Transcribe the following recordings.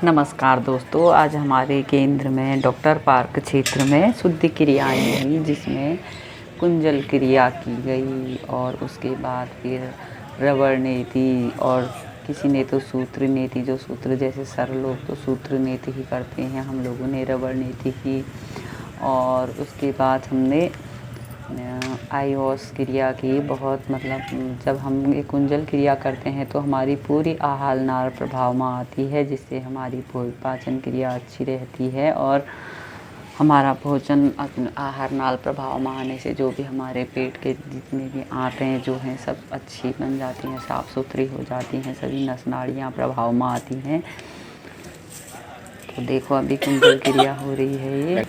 नमस्कार दोस्तों, आज हमारे केंद्र में डॉक्टर पार्क क्षेत्र में शुद्धि क्रियाएँ हुई, जिसमें कुंजल क्रिया की गई और उसके बाद फिर रबड़ नेती और किसी ने तो सूत्र नेती, जो सूत्र जैसे सर लोग तो सूत्र नेती ही करते हैं, हम लोगों ने रबड़ नेती की। और उसके बाद हमने आईओस क्रिया की। बहुत मतलब जब हम ये कुंजल क्रिया करते हैं तो हमारी पूरी आहार नाल प्रभाव में आती है, जिससे हमारी पाचन क्रिया अच्छी रहती है और हमारा भोजन आहार नाल प्रभाव में आने से जो भी हमारे पेट के जितने भी आंतें जो हैं सब अच्छी बन जाती हैं, साफ़ सुथरी हो जाती हैं, सभी नस नाड़ियाँ प्रभाव में आती हैं। तो देखो अभी कुंजल क्रिया हो रही है ये।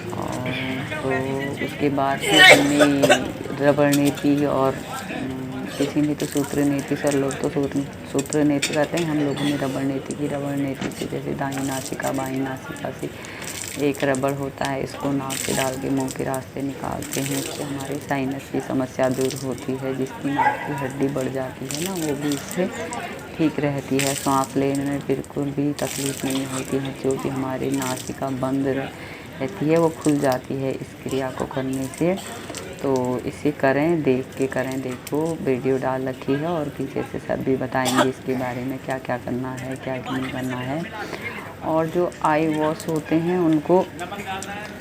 और तो उसके बाद फिर हमने रबड़ नीति और किसी ने तो सूत्र नीति, सर लोग तो सूत्र नीति करते हैं, हम लोगों ने रबड़ नीति की। रबड़ नीति से जैसे दाईं नासिका बाईं नासिका से एक रबड़ होता है, इसको नाक से डाल के मुंह के रास्ते निकालते हैं। इससे हमारे साइनस की समस्या दूर होती है, जिसकी नाक की हड्डी बढ़ जाती है ना, वो भी इससे ठीक रहती है। सांस लेने में बिल्कुल भी तकलीफ़ नहीं होती है, जो भी हमारी नासिका बंद रहती है वो खुल जाती है इस क्रिया को करने से। तो इसे करें, देख के करें। देखो वीडियो डाल रखी है और पीछे से सर भी बताएंगे इसके बारे में, क्या क्या करना है क्या नहीं करना है। और जो आई वॉश होते हैं उनको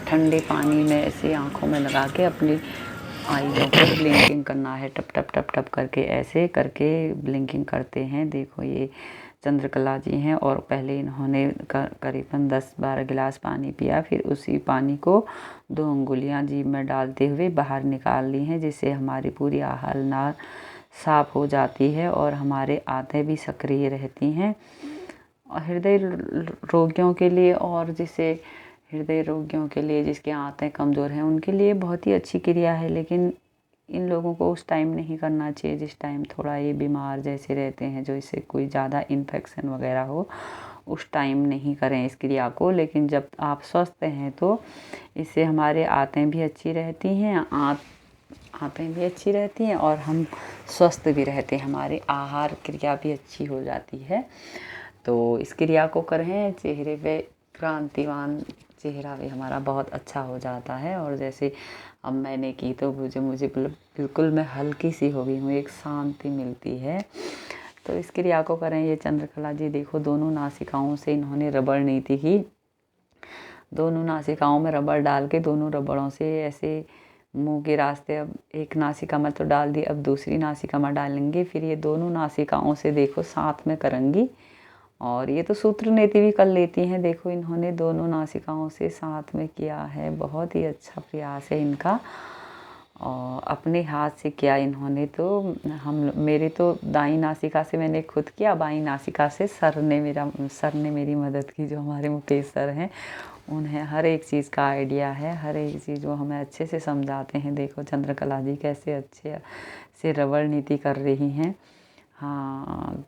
ठंडे पानी में ऐसे आँखों में लगा के अपनी आइज़ों को ब्लिंकिंग करना है, टप टप टप टप करके, ऐसे करके ब्लिंकिंग करते हैं। देखो ये चंद्रकला जी हैं और पहले इन्होंने करीबन 10-12 गिलास पानी पिया, फिर उसी पानी को 2 अंगुलियां जीभ में डालते हुए बाहर निकाल ली हैं, जिससे हमारी पूरी आहार नाल साफ़ हो जाती है और हमारे आंतें भी सक्रिय रहती हैं। और हृदय रोगियों के लिए, और जिसे हृदय रोगियों के लिए जिसके आंतें कमज़ोर हैं उनके लिए बहुत ही अच्छी क्रिया है। लेकिन इन लोगों को उस टाइम नहीं करना चाहिए जिस टाइम थोड़ा ये बीमार जैसे रहते हैं, जो इससे कोई ज़्यादा इन्फेक्शन वगैरह हो, उस टाइम नहीं करें इस क्रिया को। लेकिन जब आप स्वस्थ हैं तो इससे हमारे आंतें भी अच्छी रहती हैं, आंतें भी अच्छी रहती हैं और हम स्वस्थ भी रहते हैं, हमारी आहार क्रिया भी अच्छी हो जाती है। तो इस क्रिया को करें, चेहरे पे क्रांतिवान चेहरा भी हमारा बहुत अच्छा हो जाता है। और जैसे अब मैंने की तो मुझे बिल्कुल मैं हल्की सी हो गई हूँ, एक शांति मिलती है। तो इस क्रिया को करें। ये चंद्रकला जी देखो, दोनों नासिकाओं से इन्होंने रबड़ नीति की। दोनों नासिकाओं में रबड़ डाल के दोनों रबड़ों से ऐसे मुंह के रास्ते, अब एक नासिका में तो डाल दी, अब दूसरी नासिका में डालेंगे, फिर ये दोनों नासिकाओं से देखो साथ में करेंगी। और ये तो सूत्र नेति भी कर लेती हैं, देखो इन्होंने दोनों नासिकाओं से साथ में किया है, बहुत ही अच्छा प्रयास है इनका। और अपने हाथ से किया इन्होंने, तो मेरे तो दाईं नासिका से मैंने खुद किया, बाईं नासिका से सर ने मेरी मदद की। जो हमारे मुकेश सर हैं, उन्हें हर एक चीज़ का आइडिया है, हर एक चीज़ वो हमें अच्छे से समझाते हैं। देखो चंद्रकला जी कैसे अच्छे से रबड़ नीति कर रही हैं। हाँ,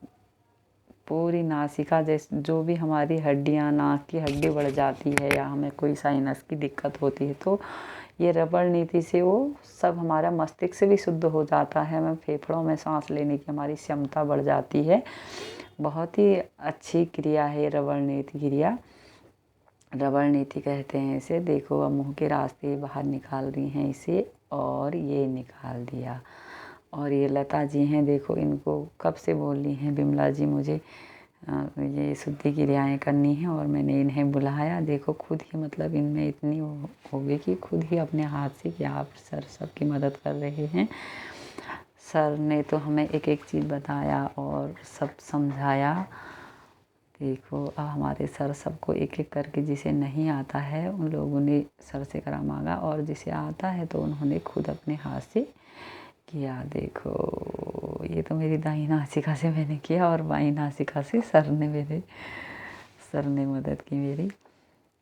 पूरी नासिका जैसे जो भी हमारी हड्डियाँ, नाक की हड्डी बढ़ जाती है या हमें कोई साइनस की दिक्कत होती है, तो ये रबड़ नीति से वो सब, हमारा मस्तिष्क भी शुद्ध हो जाता है, हमें फेफड़ों में सांस लेने की हमारी क्षमता बढ़ जाती है। बहुत ही अच्छी क्रिया है रबड़ नीति क्रिया, रबड़ नीति कहते हैं इसे। देखो अब मुंह के रास्ते बाहर निकाल रही हैं इसे, और ये निकाल दिया। और ये लता जी हैं, देखो इनको कब से बोल रही हैं विमला जी मुझे ये शुद्धि क्रियाएँ करनी है, और मैंने इन्हें बुलाया। देखो खुद ही मतलब इनमें इतनी हो गई कि खुद ही अपने हाथ से कि आप सर सबकी मदद कर रहे हैं। सर ने तो हमें एक एक चीज़ बताया और सब समझाया। देखो अब हमारे सर सबको एक एक करके, जिसे नहीं आता है उन लोगों ने सर से करा मांगा, और जिसे आता है तो उन्होंने खुद अपने हाथ से किया। देखो ये तो मेरी दाईं नासिका से मैंने किया और बाईं नासिका से सर ने मदद की मेरी।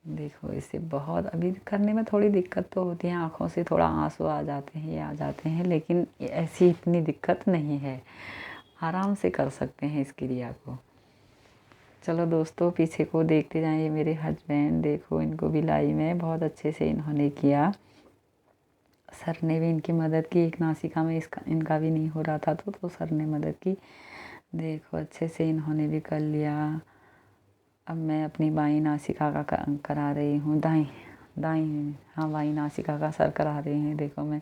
देखो इसे बहुत अभी करने में थोड़ी दिक्कत तो होती है, आँखों से थोड़ा आंसू आ जाते हैं, ये आ जाते हैं, लेकिन ऐसी इतनी दिक्कत नहीं है, आराम से कर सकते हैं इस क्रिया को। चलो दोस्तों पीछे को देखते जाएं। ये मेरे हस्बैंड, देखो इनको भी लाई में बहुत अच्छे से इन्होंने किया। सर ने भी इनकी मदद की, एक नासिका में इनका भी नहीं हो रहा था तो सर ने मदद की। देखो अच्छे से इन्होंने भी कर लिया। अब मैं अपनी बाईं नासिका का करा रही हूँ, दाईं दाईं हाँ बाईं नासिका का सर करा रही हूँ। देखो मैं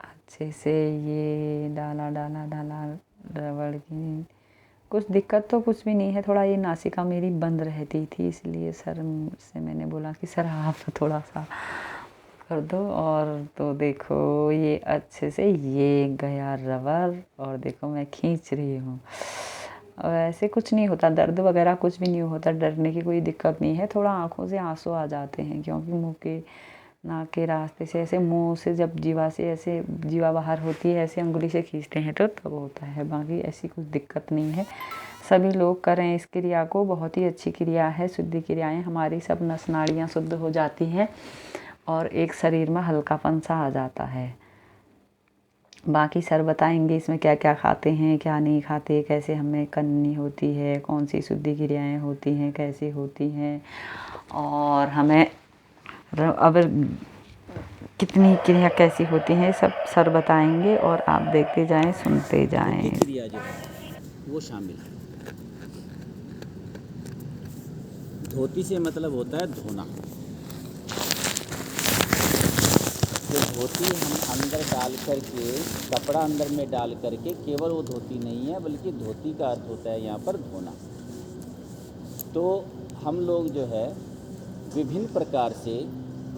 अच्छे से ये डाला डाला डाला रबड़ की। कुछ दिक्कत तो कुछ भी नहीं है, थोड़ा ये नासिका मेरी बंद रहती थी, इसलिए सर से मैंने बोला कि सर आप थोड़ा सा कर दो। और तो देखो ये अच्छे से ये गया रबर, और देखो मैं खींच रही हूँ। और ऐसे कुछ नहीं होता, दर्द वगैरह कुछ भी नहीं होता, डरने की कोई दिक्कत नहीं है। थोड़ा आँखों से आंसू आ जाते हैं क्योंकि मुँह के नाक के रास्ते से ऐसे मुंह से जब जीवा से ऐसे जीवा बाहर होती है, ऐसे उंगली से खींचते हैं तो तब होता है। बाकी ऐसी कुछ दिक्कत नहीं है, सभी लोग करें इस क्रिया को, बहुत ही अच्छी क्रिया है। शुद्धि क्रियाएं हमारी सब नस नाड़ियाँ शुद्ध हो जाती हैं और एक शरीर में हल्कापन सा आ जाता है। बाकी सर बताएंगे इसमें क्या क्या खाते हैं क्या नहीं खाते, कैसे हमें करनी होती है, कौन सी शुद्धि क्रियाएं होती हैं, कैसे होती हैं, और हमें अब कितनी क्रिया कैसी होती हैं, सब सर बताएंगे और आप देखते जाएं सुनते जाएं। क्रिया जो है वो शामिल है। धोती से मतलब होता है धोना। जो धोती हम अंदर डाल करके, कपड़ा अंदर में डाल करके, केवल वो धोती नहीं है बल्कि धोती का अर्थ होता है यहाँ पर धोना। तो हम लोग जो है विभिन्न प्रकार से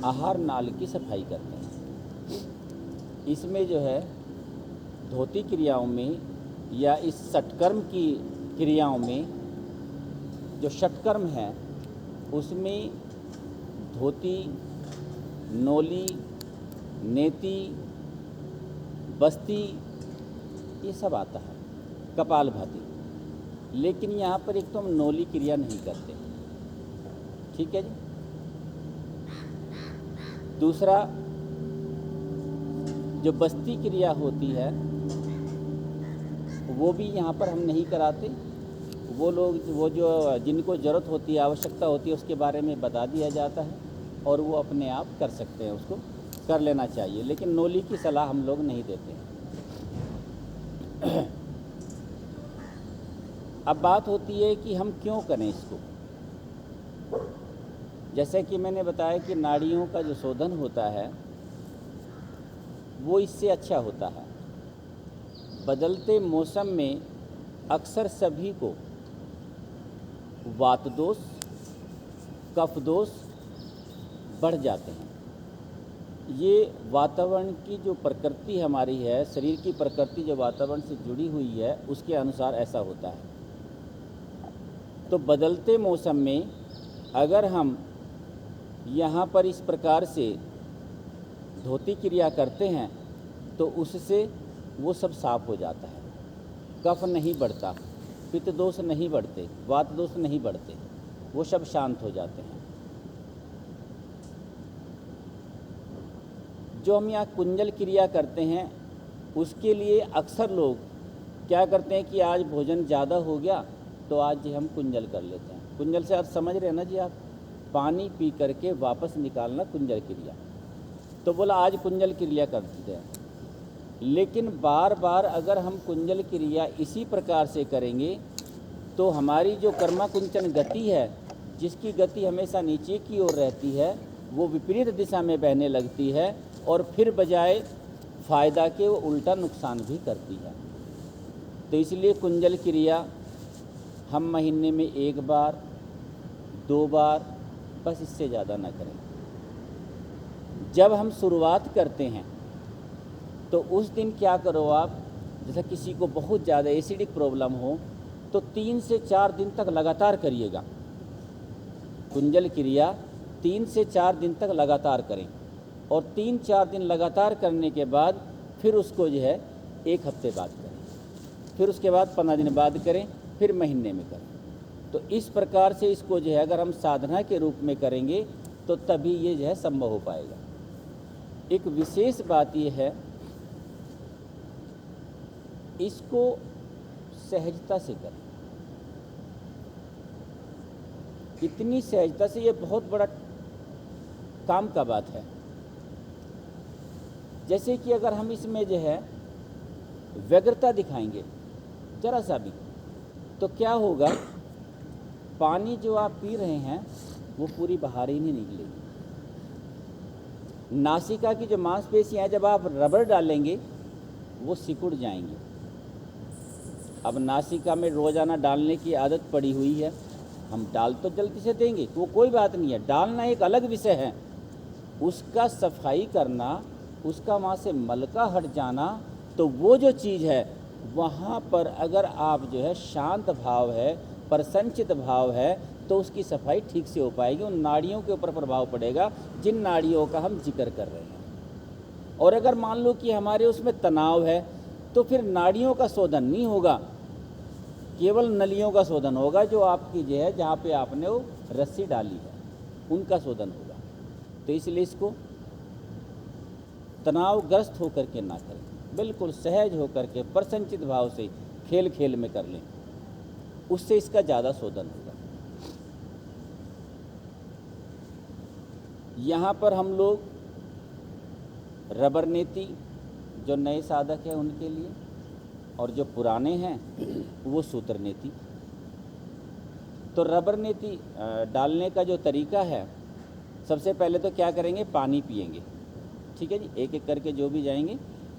आहार नाल की सफाई करते हैं। इसमें जो है धोती क्रियाओं में या इस षटकर्म की क्रियाओं में, जो षटकर्म है उसमें धोती, नोली, नेति, बस्ती ये सब आता है, कपालभाति। लेकिन यहाँ पर एक तो हम नोली क्रिया नहीं करते, ठीक है जी। दूसरा जो बस्ती क्रिया होती है वो भी यहाँ पर हम नहीं कराते। वो लोग वो जो जिनको ज़रूरत होती है, आवश्यकता होती है, उसके बारे में बता दिया जाता है और वो अपने आप कर सकते हैं, उसको कर लेना चाहिए। लेकिन नोली की सलाह हम लोग नहीं देते हैं। अब बात होती है कि हम क्यों करें इसको। जैसे कि मैंने बताया कि नाड़ियों का जो शोधन होता है वो इससे अच्छा होता है। बदलते मौसम में अक्सर सभी को वात दोष, कफ दोष बढ़ जाते हैं। ये वातावरण की जो प्रकृति हमारी है, शरीर की प्रकृति जो वातावरण से जुड़ी हुई है, उसके अनुसार ऐसा होता है। तो बदलते मौसम में अगर हम यहाँ पर इस प्रकार से धोती क्रिया करते हैं तो उससे वो सब साफ हो जाता है। कफ नहीं बढ़ता, पित्त दोष नहीं बढ़ते, वात दोष नहीं बढ़ते, वो सब शांत हो जाते हैं। जो हम यहाँ कुंजल क्रिया करते हैं उसके लिए अक्सर लोग क्या करते हैं कि आज भोजन ज़्यादा हो गया तो आज हम कुंजल कर लेते हैं। कुंजल से आप समझ रहे हैं ना जी, आप पानी पी करके वापस निकालना कुंजल क्रिया। तो बोला आज कुंजल क्रिया कर देते हैं। लेकिन बार बार अगर हम कुंजल क्रिया इसी प्रकार से करेंगे तो हमारी जो कर्माकुंचन गति है, जिसकी गति हमेशा नीचे की ओर रहती है, वो विपरीत दिशा में बहने लगती है और फिर बजाय फ़ायदा के वो उल्टा नुकसान भी करती है। तो इसलिए कुंजल क्रिया हम महीने में 1 बार 2 बार, बस इससे ज़्यादा ना करें। जब हम शुरुआत करते हैं तो उस दिन क्या करो आप, जैसे किसी को बहुत ज़्यादा एसिडिक प्रॉब्लम हो तो 3 से 4 दिन तक लगातार करिएगा कुंजल क्रिया। 3 से 4 दिन तक लगातार करें और 3-4 दिन लगातार करने के बाद फिर उसको जो है 1 हफ्ते बाद करें, फिर उसके बाद 15 दिन बाद करें, फिर महीने में करें। तो इस प्रकार से इसको जो है अगर हम साधना के रूप में करेंगे तो तभी ये जो है संभव हो पाएगा। एक विशेष बात ये है, इसको सहजता से करें। इतनी सहजता से, ये बहुत बड़ा काम का बात है। जैसे कि अगर हम इसमें जो है व्यग्रता दिखाएंगे जरा सा भी, तो क्या होगा, पानी जो आप पी रहे हैं वो पूरी बाहर ही नहीं निकलेगी। नासिका की जो मांसपेशियां हैं, जब आप रबर डालेंगे वो सिकुड़ जाएंगी। अब नासिका में रोज़ाना डालने की आदत पड़ी हुई है, हम डाल तो जल्दी से देंगे, वो कोई बात नहीं है, डालना एक अलग विषय है। उसका सफाई करना, उसका वहाँ से मलका हट जाना, तो वो जो चीज़ है वहाँ पर अगर आप जो है शांत भाव है, प्रसन्नचित भाव है, तो उसकी सफाई ठीक से हो पाएगी। उन नाड़ियों के ऊपर प्रभाव पड़ेगा जिन नाड़ियों का हम जिक्र कर रहे हैं। और अगर मान लो कि हमारे उसमें तनाव है, तो फिर नाड़ियों का शोधन नहीं होगा, केवल नलियों का शोधन होगा, जो आपकी जो है जहाँ पे आपने वो रस्सी डाली है उनका शोधन होगा। तो इसलिए इसको तनावग्रस्त होकर के ना करें, बिल्कुल सहज होकर के प्रसन्नचित भाव से खेल खेल में कर लें, उससे इसका ज़्यादा शोधन होगा। यहाँ पर हम लोग रबर नेती जो नए साधक हैं उनके लिए, और जो पुराने हैं वो सूत्र नेती। तो रबर नेती डालने का जो तरीका है, सबसे पहले तो क्या करेंगे, पानी पिएंगे। ठीक है जी, एक एक करके जो भी जाएंगे,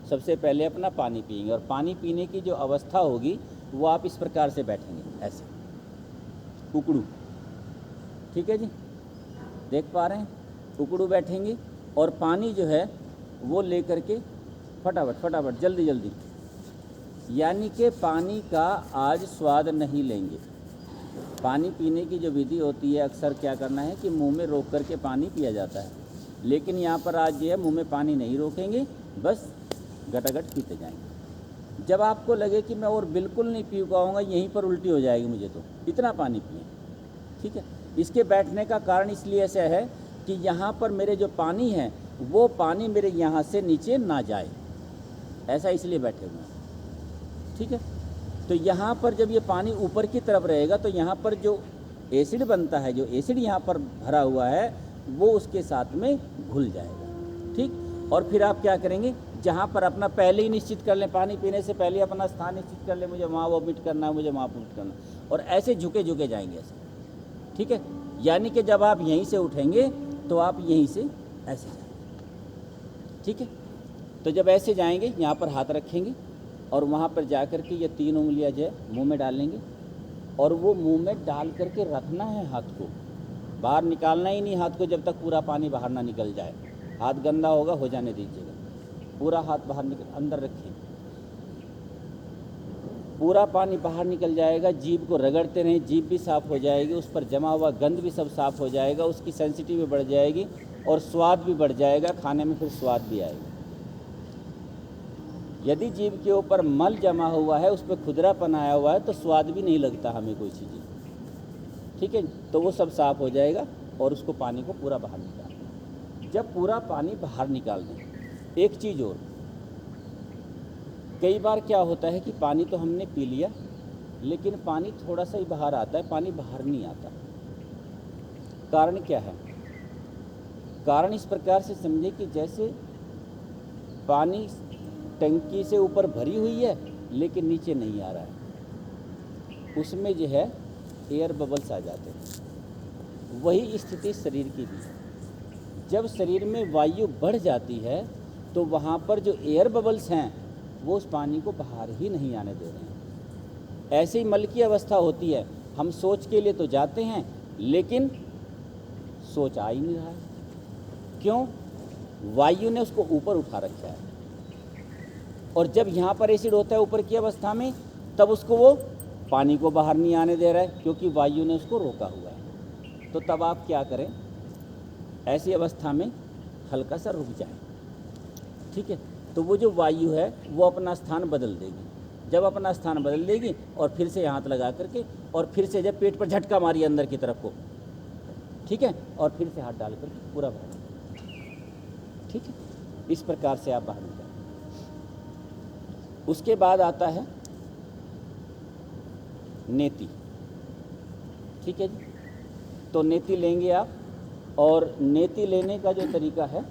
सबसे पहले अपना पानी पिएंगे। और पानी पीने की जो अवस्था होगी वो आप इस प्रकार से बैठेंगे, ऐसे उकड़ू। ठीक है जी, देख पा रहे हैं, उकड़ू बैठेंगे और पानी जो है वो लेकर के फटाफट फटाफट जल्दी जल्दी, यानी कि पानी का आज स्वाद नहीं लेंगे। पानी पीने की जो विधि होती है, अक्सर क्या करना है कि मुंह में रोक करके पानी पिया जाता है, लेकिन यहाँ पर आज जो है मुंह में पानी नहीं रोकेंगे, बस गटागट पीते जाएंगे। जब आपको लगे कि मैं और बिल्कुल नहीं पी पाऊँगा, यहीं पर उल्टी हो जाएगी मुझे, तो इतना पानी पिए। ठीक है, इसके बैठने का कारण इसलिए ऐसा है कि यहाँ पर मेरे जो पानी है वो पानी मेरे यहाँ से नीचे ना जाए, ऐसा इसलिए बैठे हुए हैं। ठीक है, तो यहाँ पर जब ये पानी ऊपर की तरफ रहेगा तो यहाँ पर जो एसिड बनता है, जो एसिड यहाँ पर भरा हुआ है, वो उसके साथ में घुल जाएगा। ठीक, और फिर आप क्या करेंगे, जहाँ पर अपना पहले ही निश्चित कर लें, पानी पीने से पहले अपना स्थान निश्चित कर लें, मुझे वहाँ वॉमिट करना है, मुझे वहाँ वॉमिट करना है, और ऐसे झुके झुके जाएंगे ऐसे। ठीक है, यानी कि जब आप यहीं से उठेंगे तो आप यहीं से ऐसे जाएंगे। ठीक है, तो जब ऐसे जाएंगे, यहाँ पर हाथ रखेंगे और वहाँ पर जा कर के ये 3 उंगलियाँ जो है मुँह में डालेंगे, और वो मुंह में डाल करके रखना है, हाथ को बाहर निकालना ही नहीं, हाथ को जब तक पूरा पानी बाहर ना निकल जाए। हाथ गंदा होगा, हो जाने दीजिएगा, पूरा हाथ बाहर निकल, अंदर रखिए, पूरा पानी बाहर निकल जाएगा। जीभ को रगड़ते रहें, जीभ भी साफ़ हो जाएगी, उस पर जमा हुआ गंध भी सब साफ़ हो जाएगा, उसकी सेंसिटिविटी बढ़ जाएगी और स्वाद भी बढ़ जाएगा, खाने में फिर स्वाद भी आएगा। यदि जीभ के ऊपर मल जमा हुआ है, उस पर खुदरापन आया हुआ है, तो स्वाद भी नहीं लगता हमें कोई चीज़। ठीक है, तो वो सब साफ़ हो जाएगा और उसको पानी को पूरा बाहर निकाल दें। जब पूरा पानी बाहर निकाल दें, एक चीज़ और, कई बार क्या होता है कि पानी तो हमने पी लिया, लेकिन पानी थोड़ा सा ही बाहर आता है, पानी बाहर नहीं आता। कारण क्या है? कारण इस प्रकार से समझे कि जैसे पानी टंकी से ऊपर भरी हुई है लेकिन नीचे नहीं आ रहा है, उसमें जो है एयर बबल्स आ जाते हैं। वही स्थिति शरीर की भी है। जब शरीर में वायु बढ़ जाती है तो वहाँ पर जो एयर बबल्स हैं वो उस पानी को बाहर ही नहीं आने दे रहे हैं। ऐसे ही मल की अवस्था होती है, हम सोच के लिए तो जाते हैं लेकिन सोच आ ही नहीं रहा है। क्यों? वायु ने उसको ऊपर उठा रखा है, और जब यहाँ पर एसिड होता है ऊपर की अवस्था में, तब उसको वो पानी को बाहर नहीं आने दे रहा है, क्योंकि वायु ने उसको रोका हुआ है। तो तब आप क्या करें, ऐसी अवस्था में हल्का सा रुक जाए। ठीक है, तो वो जो वायु है वो अपना स्थान बदल देगी। जब अपना स्थान बदल देगी और फिर से हाथ लगा करके, और फिर से जब पेट पर झटका मारिए अंदर की तरफ को, ठीक है, और फिर से हाथ डाल करके पूरा बाहर। ठीक है, इस प्रकार से आप बाहर निकालें। उसके बाद आता है नेति। ठीक है जी, तो नेति लेंगे आप, और नेति लेने का जो तरीका है,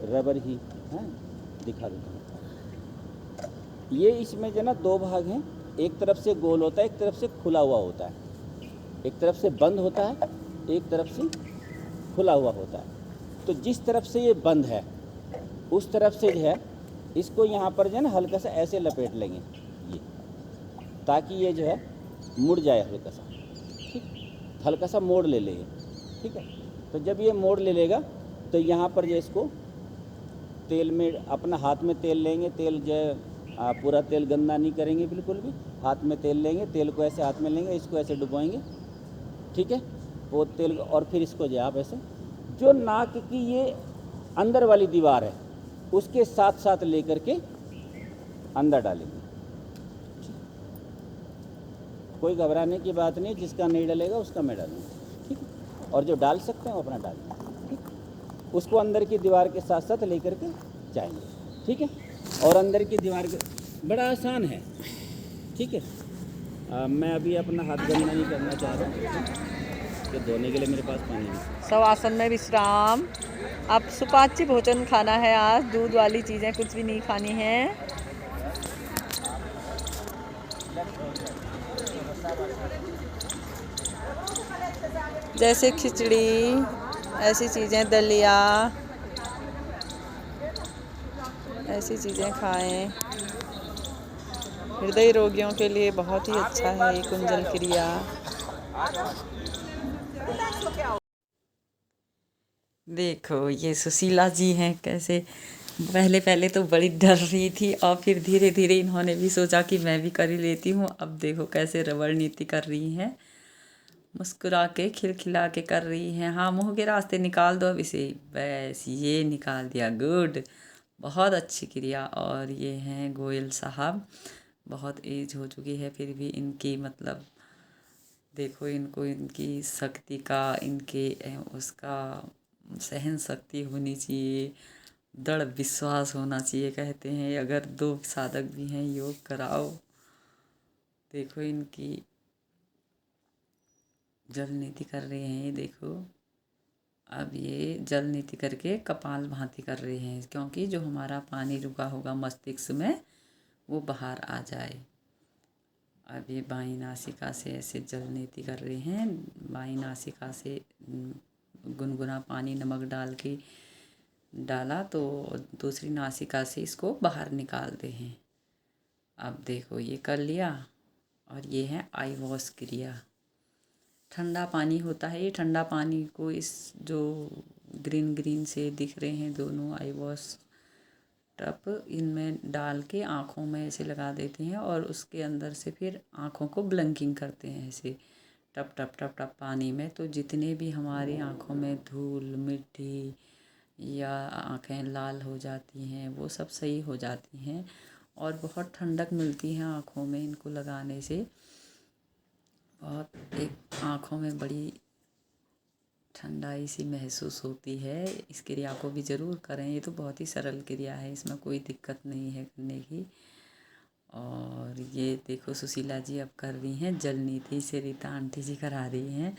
रबर ही है, दिखा दूँगा। ये इसमें जो है ना दो भाग हैं, एक तरफ से गोल होता है, एक तरफ से खुला हुआ होता है। एक तरफ से बंद होता है, एक तरफ से खुला हुआ होता है। तो जिस तरफ से ये बंद है उस तरफ से जो है इसको यहाँ पर जो है ना हल्का सा ऐसे लपेट लेंगे ये, ताकि ये जो है मुड़ जाए हल्का सा, ठीक, हल्का सा मोड़ ले लेंगे, ठीक है। तो जब ये मोड़ ले लेगा तो यहाँ पर जो इसको तेल में अपना हाथ में तेल लेंगे, तेल जो है पूरा तेल गंदा नहीं करेंगे बिल्कुल भी, हाथ में तेल लेंगे, तेल को ऐसे हाथ में लेंगे, इसको ऐसे डुबोएंगे, ठीक है। वो तेल और फिर इसको जो आप ऐसे जो नाक की ये अंदर वाली दीवार है उसके साथ साथ लेकर के अंदर डालेंगे। कोई घबराने की बात नहीं, जिसका नहीं डलेगा उसका मैं डालूँगा, ठीक है। और जो डाल सकते हैं वो अपना डालें, ठीक। उसको अंदर की दीवार के साथ साथ लेकर के जाएंगे, ठीक है। और अंदर की दीवार के बड़ा आसान है, ठीक है। मैं अभी अपना हाथ गंदा नहीं करना चाह रहा हूँ कि धोने के लिए मेरे पास पानी नहीं। शवासन में विश्राम। अब सुपाच्य भोजन खाना है, आज दूध वाली चीज़ें कुछ भी नहीं खानी है। जैसे खिचड़ी, ऐसी चीज़ें, दलिया, ऐसी चीज़ें खाएं। हृदय रोगियों के लिए बहुत ही अच्छा है ये कुंजल क्रिया। देखो ये सुशीला जी हैं, कैसे पहले पहले तो बड़ी डर रही थी और फिर धीरे धीरे इन्होंने भी सोचा कि मैं भी कर ही लेती हूँ। अब देखो कैसे रबड़ नीति कर रही हैं, मुस्कुरा के खिलखिला के कर रही हैं। हाँ, मुंह के रास्ते निकाल दो अब इसे, बस ये निकाल दिया, गुड, बहुत अच्छी क्रिया। और ये हैं गोयल साहब, बहुत एज हो चुकी है फिर भी इनकी मतलब देखो इनको, इनकी शक्ति का, इनके उसका सहन शक्ति होनी चाहिए, दृढ़ विश्वास होना चाहिए। कहते हैं अगर दो साधक भी हैं योग कराओ। देखो इनकी जल नीति कर रहे हैं ये, देखो अब ये जल नीति करके कपाल भाती कर रहे हैं, क्योंकि जो हमारा पानी रुका होगा मस्तिष्क में वो बाहर आ जाए। अब ये बाईं नासिका से ऐसे जल नीति कर रहे हैं, बाईं नासिका से गुनगुना पानी नमक डाल के डाला तो दूसरी नासिका से इसको बाहर निकालते हैं। अब देखो ये कर लिया। और ये है आई वॉश क्रिया, ठंडा पानी होता है ये, ठंडा पानी को इस जो ग्रीन ग्रीन से दिख रहे हैं दोनों आई वॉश टप, इनमें डाल के आँखों में ऐसे लगा देते हैं और उसके अंदर से फिर आँखों को ब्लंकिंग करते हैं ऐसे टप टप टप टप पानी में। तो जितने भी हमारी आँखों में धूल मिट्टी या आँखें लाल हो जाती हैं वो सब सही हो जाती हैं और बहुत ठंडक मिलती है आँखों में इनको लगाने से। बहुत एक आँखों में बड़ी ठंडाई सी महसूस होती है। इस क्रिया को भी ज़रूर करें, ये तो बहुत ही सरल क्रिया है, इसमें कोई दिक्कत नहीं है करने की। और ये देखो सुशीला जी अब कर रही हैं जल नीति से, रीता आंटी जी करा रही हैं।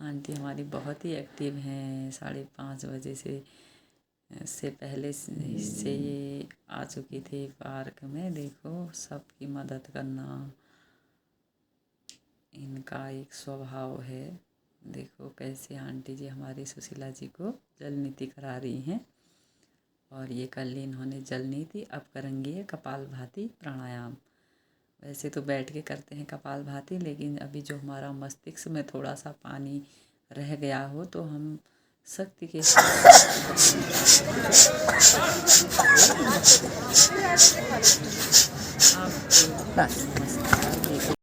आंटी हमारी बहुत ही एक्टिव हैं, 5:30 बजे से पहले से ये आ चुकी थी पार्क में। देखो सबकी मदद करना इनका एक स्वभाव है। देखो कैसे आंटी जी हमारी सुशीला जी को जल नीति करा रही हैं। और ये कर ली इन्होंने जल नीति, अब करेंगे कपाल भाती प्राणायाम। वैसे तो बैठ के करते हैं कपाल भाती, लेकिन अभी जो हमारा मस्तिष्क में थोड़ा सा पानी रह गया हो तो हम शक्ति के साथ